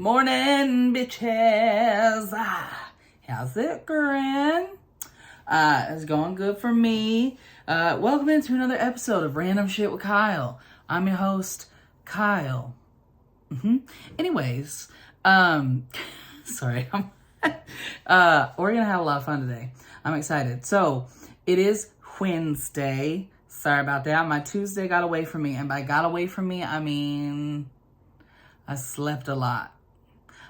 Morning, bitches. How's it going? It's going good for me. Welcome into another episode of Random Shit with Kyle. I'm your host, Kyle. Anyways, sorry. We're gonna have a lot of fun today. I'm excited. So, it is Wednesday. Sorry about that. My Tuesday got away from me. And by got away from me, I mean I slept a lot.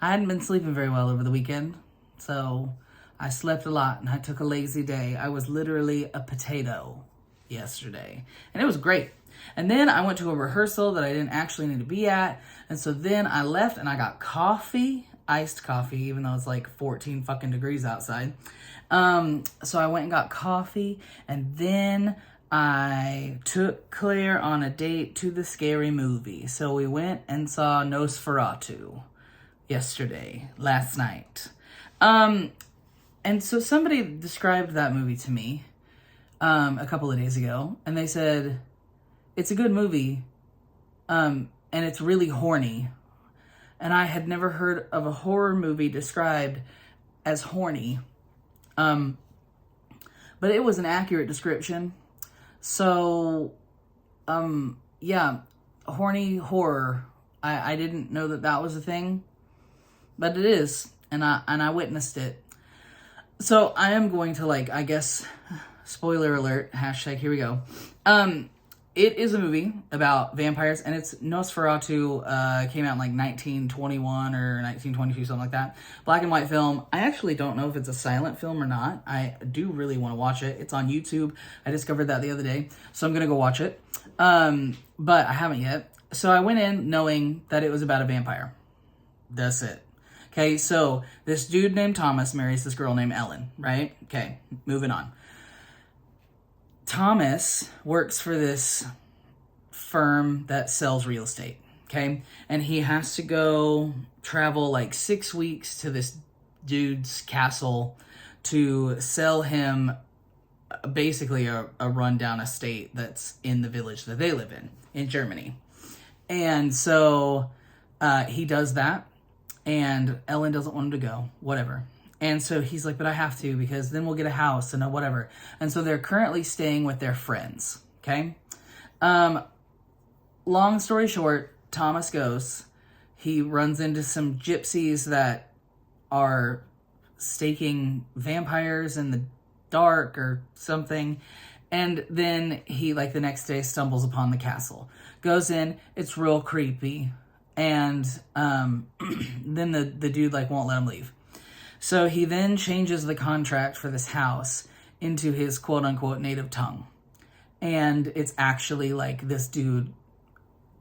I hadn't been sleeping very well over the weekend, so I slept a lot and I took a lazy day. I was literally a potato yesterday, and it was great. And then I went to a rehearsal that I didn't actually need to be at, and so then I left and I got coffee, iced coffee, even though it's like 14 fucking degrees outside. So I went and got coffee, and then I took Claire on a date to the scary movie. So we went and saw Nosferatu last night. And so somebody described that movie to me a couple of days ago, and they said, it's a good movie, and it's really horny. And I had never heard of a horror movie described as horny. But it was an accurate description. So, yeah, horny horror. I didn't know that was a thing, but it is, and I witnessed it. So I am going to, I guess, spoiler alert, hashtag here we go. It is a movie about vampires, and it's Nosferatu, came out in 1921 or 1922, something like that. Black and white film. I actually don't know if it's a silent film or not. I do really want to watch it. It's on YouTube. I discovered that the other day, so I'm going to go watch it. But I haven't yet. So I went in knowing that it was about a vampire. That's it. Okay, so this dude named Thomas marries this girl named Ellen, right? Okay, moving on. Thomas works for this firm that sells real estate, okay? And he has to go travel 6 weeks to this dude's castle to sell him basically a rundown estate that's in the village that they live in Germany. And so he does that, and Ellen doesn't want him to go, whatever. And so he's like, but I have to, because then we'll get a house and whatever. And so they're currently staying with their friends, okay? Long story short, Thomas goes. He runs into some gypsies that are staking vampires in the dark or something. And then he, the next day, stumbles upon the castle. Goes in, it's real creepy. And then the dude, won't let him leave. So he then changes the contract for this house into his quote-unquote native tongue. And it's actually this dude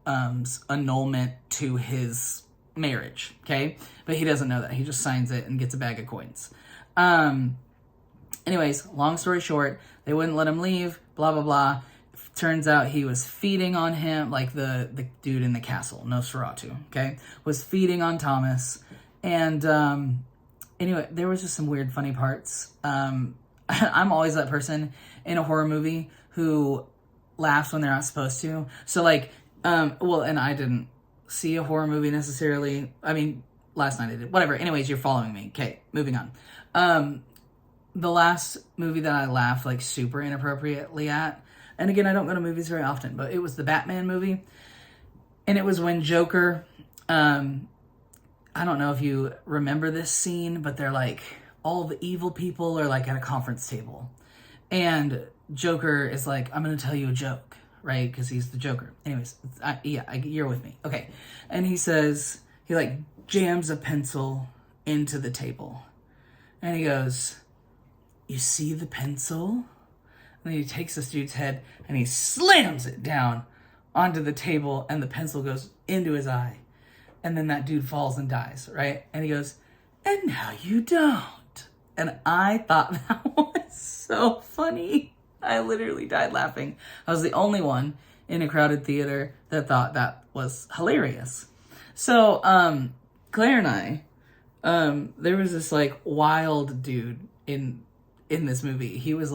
annulment to his marriage, okay? But he doesn't know that. He just signs it and gets a bag of coins. Anyways, long story short, they wouldn't let him leave, blah, blah, blah. Turns out he was feeding on him, the dude in the castle, Nosferatu, okay? Was feeding on Thomas. And anyway, there was just some weird, funny parts. I'm always that person in a horror movie who laughs when they're not supposed to. So, and I didn't see a horror movie necessarily. I mean, last night I did. Whatever. Anyways, you're following me. Okay, moving on. The last movie that I laughed, super inappropriately at, and again, I don't go to movies very often, but it was the Batman movie. And it was when Joker, I don't know if you remember this scene, but they're all the evil people are at a conference table. And Joker is I'm going to tell you a joke, right? Because he's the Joker. Anyways, you're with me. Okay. And he says, he jams a pencil into the table. And he goes, you see the pencil? And then he takes this dude's head and he slams it down onto the table, and the pencil goes into his eye. And then that dude falls and dies, right? And he goes, and now you don't. And I thought that was so funny. I literally died laughing. I was the only one in a crowded theater that thought that was hilarious. So, Claire and I, there was this wild dude in this movie. He was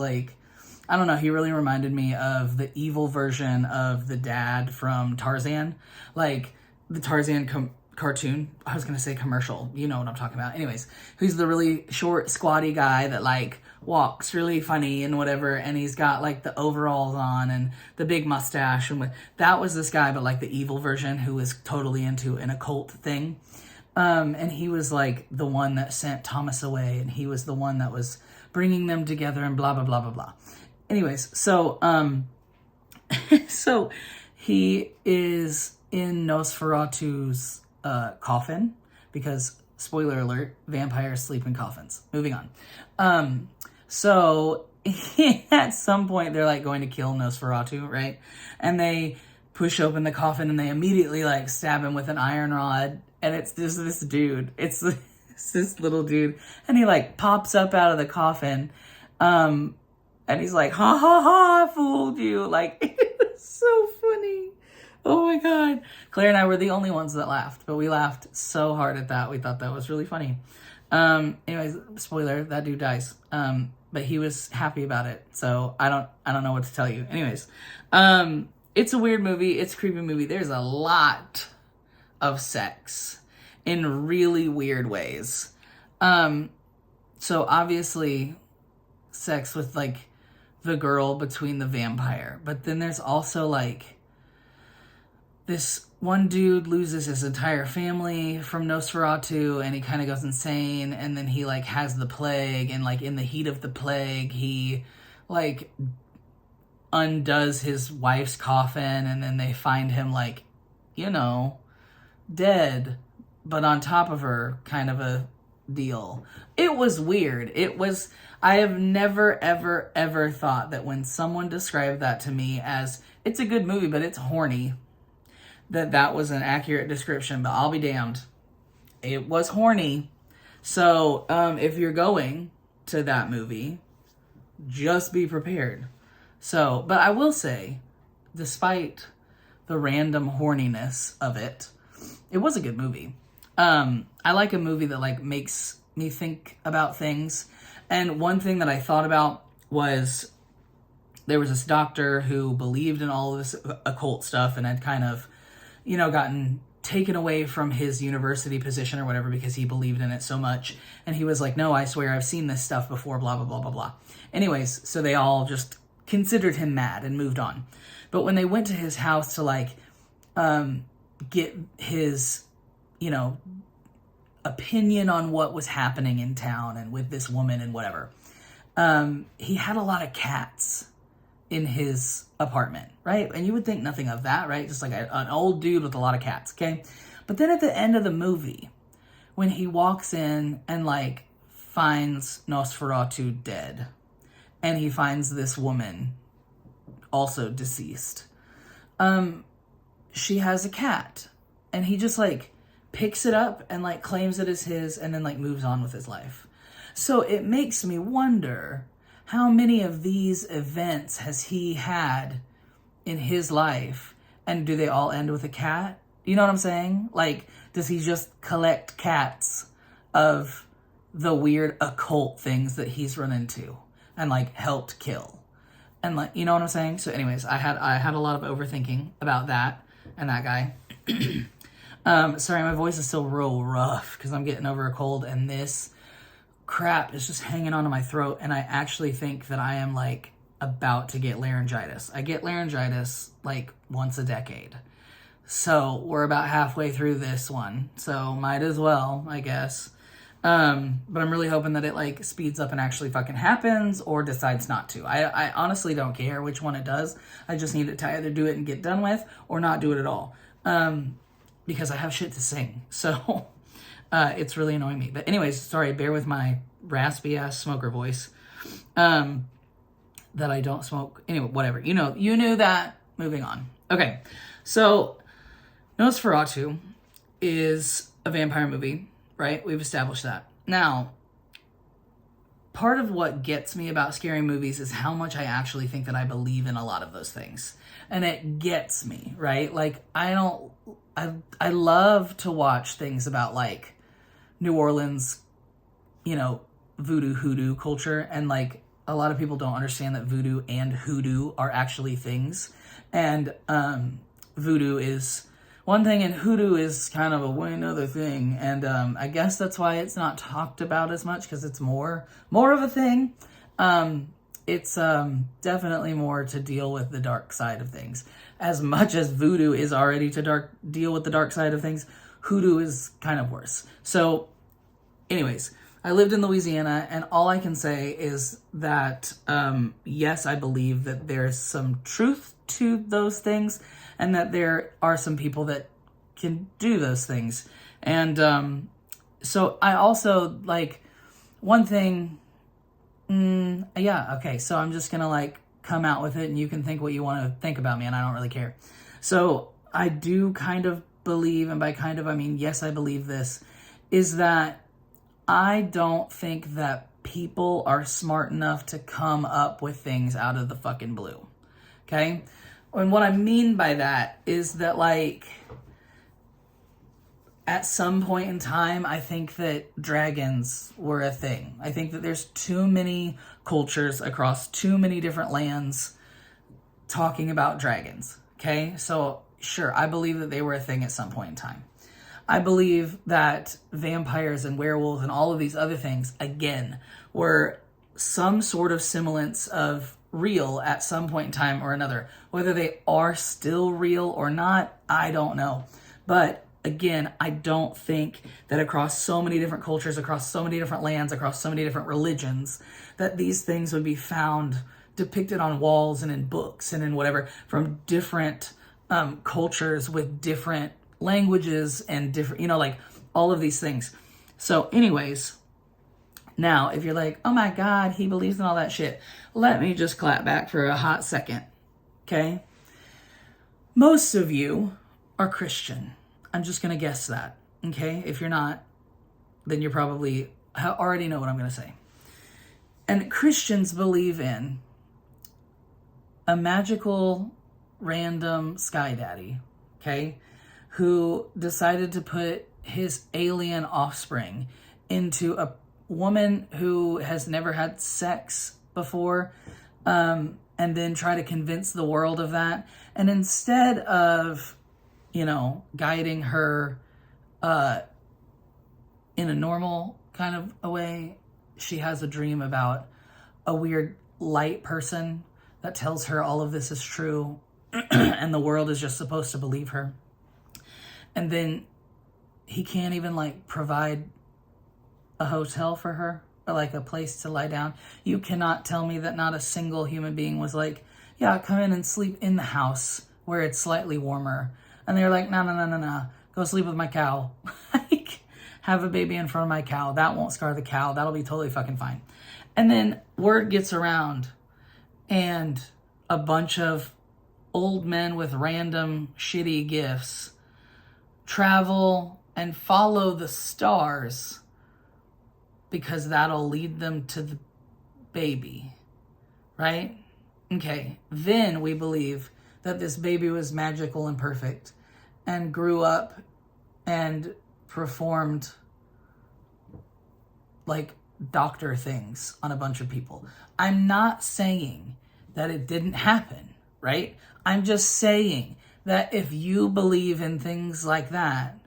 I don't know, he really reminded me of the evil version of the dad from Tarzan. The Tarzan cartoon. I was going to say commercial. You know what I'm talking about. Anyways, who's the really short, squatty guy that like walks really funny and whatever. And he's got like the overalls on and the big mustache. And that was this guy, but like the evil version who was totally into an occult thing. And he was like the one that sent Thomas away. And he was the one that was bringing them together and blah, blah, blah, blah, blah. Anyways, so, so he is in Nosferatu's coffin, because spoiler alert, vampires sleep in coffins. Moving on. So at some point they're like going to kill Nosferatu, right? And they push open the coffin and they immediately like stab him with an iron rod, and it's just this dude. It's this little dude, and he like pops up out of the coffin, and he's like, ha ha ha, I fooled you. Like, it was so funny. Oh my God. Claire and I were the only ones that laughed, but we laughed so hard at that. We thought that was really funny. Anyways, spoiler, that dude dies. But he was happy about it. So I don't know what to tell you. Anyways, it's a weird movie. It's a creepy movie. There's a lot of sex in really weird ways. So obviously sex with like the girl between the vampire, but then there's also like, this one dude loses his entire family from Nosferatu, and he kind of goes insane, and then he like has the plague, and like in the heat of the plague he like undoes his wife's coffin, and then they find him like, you know, dead, but on top of her, kind of a deal. It was weird. I have never ever ever thought that when someone described that to me as it's a good movie but it's horny, that was an accurate description, but I'll be damned. It was horny. So, if you're going to that movie, just be prepared. So, but I will say, despite the random horniness of it, it was a good movie. I like a movie that like makes me think about things. And one thing that I thought about was there was this doctor who believed in all of this occult stuff and had kind of, you know, gotten taken away from his university position or whatever because he believed in it so much. And he was like, no, I swear I've seen this stuff before, blah, blah, blah, blah, blah. Anyways, so they all just considered him mad and moved on. But when they went to his house to like get his, you know, opinion on what was happening in town and with this woman and whatever, he had a lot of cats in his apartment, right? And you would think nothing of that, right? Just like an old dude with a lot of cats, okay? But then at the end of the movie, when he walks in and like finds Nosferatu dead, and he finds this woman also deceased, she has a cat, and he just like picks it up and like claims it as his, and then like moves on with his life. So it makes me wonder, how many of these events has he had in his life, and do they all end with a cat? You know what I'm saying? Like, does he just collect cats of the weird occult things that he's run into and like helped kill? And like, you know what I'm saying? So anyways, I had a lot of overthinking about that and that guy. Sorry, my voice is still real rough because I'm getting over a cold, and this crap is just hanging onto my throat, and I actually think that I am like about to get laryngitis. I get laryngitis like once a decade. So we're about halfway through this one, so might as well, I guess. But I'm really hoping that it like speeds up and actually fucking happens, or decides not to. I honestly don't care which one it does. I just need it to either do it and get done with, or not do it at all. Because I have shit to sing. So it's really annoying me. But anyways, sorry, bear with my raspy ass smoker voice. That I don't smoke. Anyway, whatever. You knew that. Moving on. Okay. So Nosferatu is a vampire movie, right? We've established that. Now, part of what gets me about scary movies is how much I actually think that I believe in a lot of those things. And it gets me, right? Like, I love to watch things about like New Orleans, voodoo hoodoo culture, and like a lot of people don't understand that voodoo and hoodoo are actually things. And voodoo is one thing, and hoodoo is kind of a way another thing. And I guess that's why it's not talked about as much, because it's more of a thing. It's definitely more to deal with the dark side of things. As much as voodoo is already to deal with the dark side of things, hoodoo is kind of worse. So anyways, I lived in Louisiana, and all I can say is that, yes, I believe that there's some truth to those things, and that there are some people that can do those things. And so I also, like, one thing, yeah, okay, so I'm just gonna, like, come out with it, and you can think what you want to think about me, and I don't really care. So I do kind of believe, and by kind of I mean yes, I believe this, is that I don't think that people are smart enough to come up with things out of the fucking blue. Okay? And what I mean by that is that, like, at some point in time, I think that dragons were a thing. I think that there's too many cultures across too many different lands talking about dragons. Okay? So, sure, I believe that they were a thing at some point in time. I believe that vampires and werewolves and all of these other things, again, were some sort of semblance of real at some point in time or another. Whether they are still real or not, I don't know. But again, I don't think that across so many different cultures, across so many different lands, across so many different religions, that these things would be found depicted on walls and in books and in whatever from different cultures with different languages and different, like all of these things. So anyways, now if you're like, oh my God, he believes in all that shit, let me just clap back for a hot second. Okay? Most of you are Christian. I'm just going to guess that. Okay? If you're not, then you probably already know what I'm going to say. And Christians believe in a magical random sky daddy. Okay? Who decided to put his alien offspring into a woman who has never had sex before, and then try to convince the world of that. And instead of, guiding her in a normal kind of a way, she has a dream about a weird light person that tells her all of this is true, and the world is just supposed to believe her. And then he can't even, provide a hotel for her or, a place to lie down. You cannot tell me that not a single human being was like, yeah, come in and sleep in the house where it's slightly warmer. And they're like, no. Go sleep with my cow. Have a baby in front of my cow. That won't scar the cow. That'll be totally fucking fine. And then word gets around, and a bunch of old men with random shitty gifts travel and follow the stars because that'll lead them to the baby, right? Okay, then we believe that this baby was magical and perfect and grew up and performed doctor things on a bunch of people. I'm not saying that it didn't happen, right? I'm just saying that if you believe in things like that,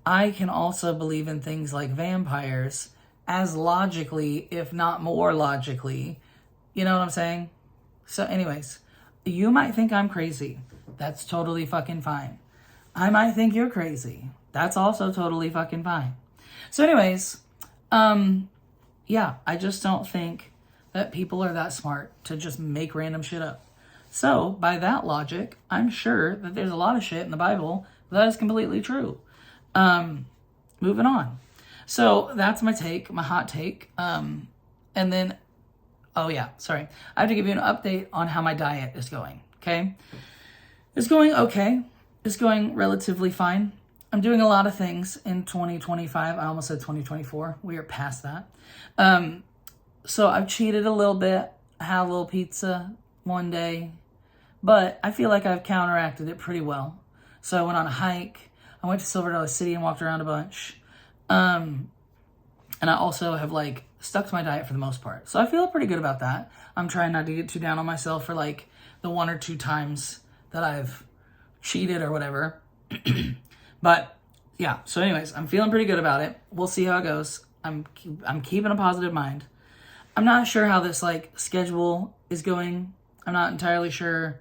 I can also believe in things like vampires as logically, if not more logically. You know what I'm saying? So anyways, you might think I'm crazy. That's totally fucking fine. I might think you're crazy. That's also totally fucking fine. So anyways, yeah, I just don't think that people are that smart to just make random shit up. So, by that logic, I'm sure that there's a lot of shit in the Bible that is completely true. Moving on. So, that's my take, my hot take. And then, oh yeah, sorry. I have to give you an update on how my diet is going, okay? It's going okay. It's going relatively fine. I'm doing a lot of things in 2025. I almost said 2024. We are past that. So, I've cheated a little bit. I had a little pizza one day, but I feel like I've counteracted it pretty well. So I went on a hike. I went to Silver Dollar City and walked around a bunch. And I also have stuck to my diet for the most part. So I feel pretty good about that. I'm trying not to get too down on myself for the 1 or 2 times that I've cheated or whatever. But yeah, so anyways, I'm feeling pretty good about it. We'll see how it goes. I'm keeping a positive mind. I'm not sure how this like schedule is going. I'm not entirely sure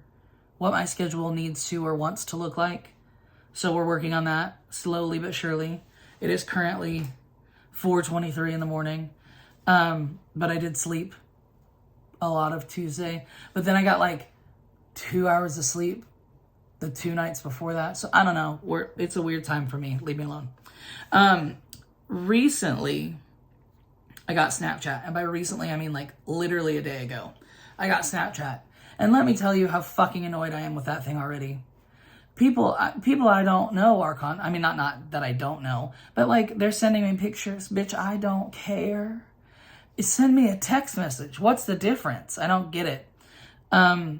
what my schedule needs to or wants to look like. So we're working on that slowly but surely. It is currently 4:23 in the morning. But I did sleep a lot of Tuesday. But then I got like 2 hours of sleep the 2 nights before that. So I don't know. It's a weird time for me. Leave me alone. Recently, I got Snapchat. And by recently, I mean like literally a day ago. I got Snapchat. And let me tell you how fucking annoyed I am with that thing already. People I don't know are I mean, not that I don't know, but like they're sending me pictures. Bitch, I don't care. Send me a text message. What's the difference? I don't get it. I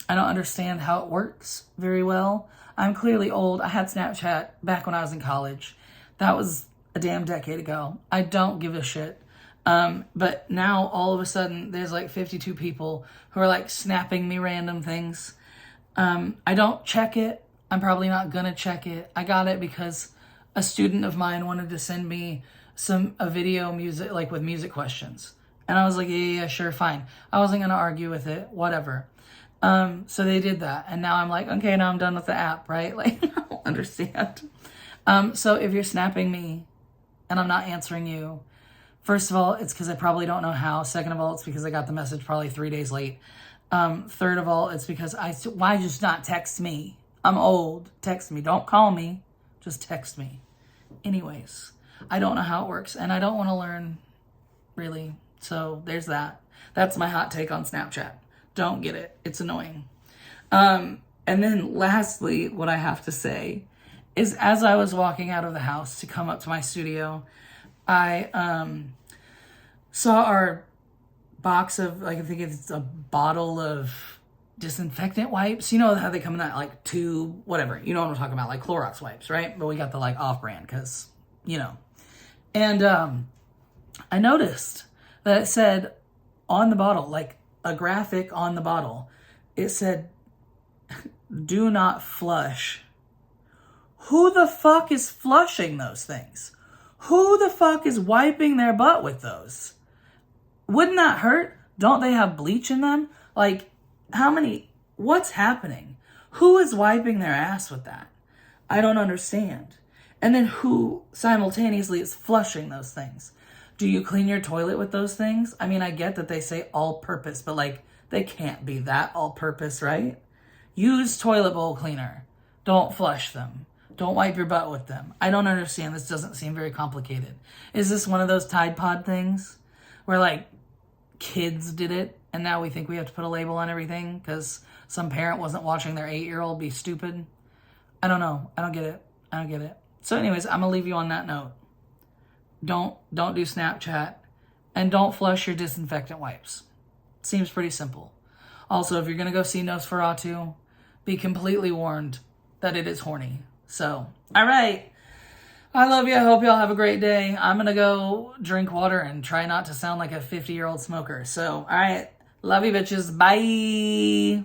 don't understand how it works very well. I'm clearly old. I had Snapchat back when I was in college. That was a damn decade ago. I don't give a shit. But now all of a sudden there's like 52 people who are like snapping me random things. I don't check it. I'm probably not gonna check it. I got it because a student of mine wanted to send me a video music, like with music questions. And I was like, yeah, sure, fine. I wasn't gonna argue with it, whatever. So they did that. And now I'm like, okay, now I'm done with the app, right? Like, I don't understand. So if you're snapping me and I'm not answering you, first of all, it's because I probably don't know how. Second of all, it's because I got the message probably 3 days late. Third of all, it's because why just not text me? I'm old. Text me. Don't call me. Just text me. Anyways, I don't know how it works, and I don't want to learn, really. So there's that. That's my hot take on Snapchat. Don't get it. It's annoying. And then lastly, what I have to say is as I was walking out of the house to come up to my studio, I saw our box of, like, I think it's a bottle of disinfectant wipes. You know how they come in that like tube, whatever. You know what I'm talking about, like Clorox wipes, right? But we got the like off-brand because, you know. And I noticed that it said on the bottle, like a graphic on the bottle, it said, do not flush. Who the fuck is flushing those things? Who the fuck is wiping their butt with those? Wouldn't that hurt? Don't they have bleach in them? Like, what's happening? Who is wiping their ass with that? I don't understand. And then who simultaneously is flushing those things? Do you clean your toilet with those things? I mean, I get that they say all purpose, but like, they can't be that all purpose, right? Use toilet bowl cleaner. Don't flush them. Don't wipe your butt with them. I don't understand. This doesn't seem very complicated. Is this one of those Tide Pod things where like kids did it and now we think we have to put a label on everything because some parent wasn't watching their 8-year-old be stupid? I don't know. I don't get it. So anyways, I'm going to leave you on that note. Don't do Snapchat and don't flush your disinfectant wipes. Seems pretty simple. Also, if you're going to go see Nosferatu, be completely warned that it is horny. So, all right. I love you. I hope y'all have a great day. I'm going to go drink water and try not to sound like a 50-year-old smoker. So, all right. Love you, bitches. Bye.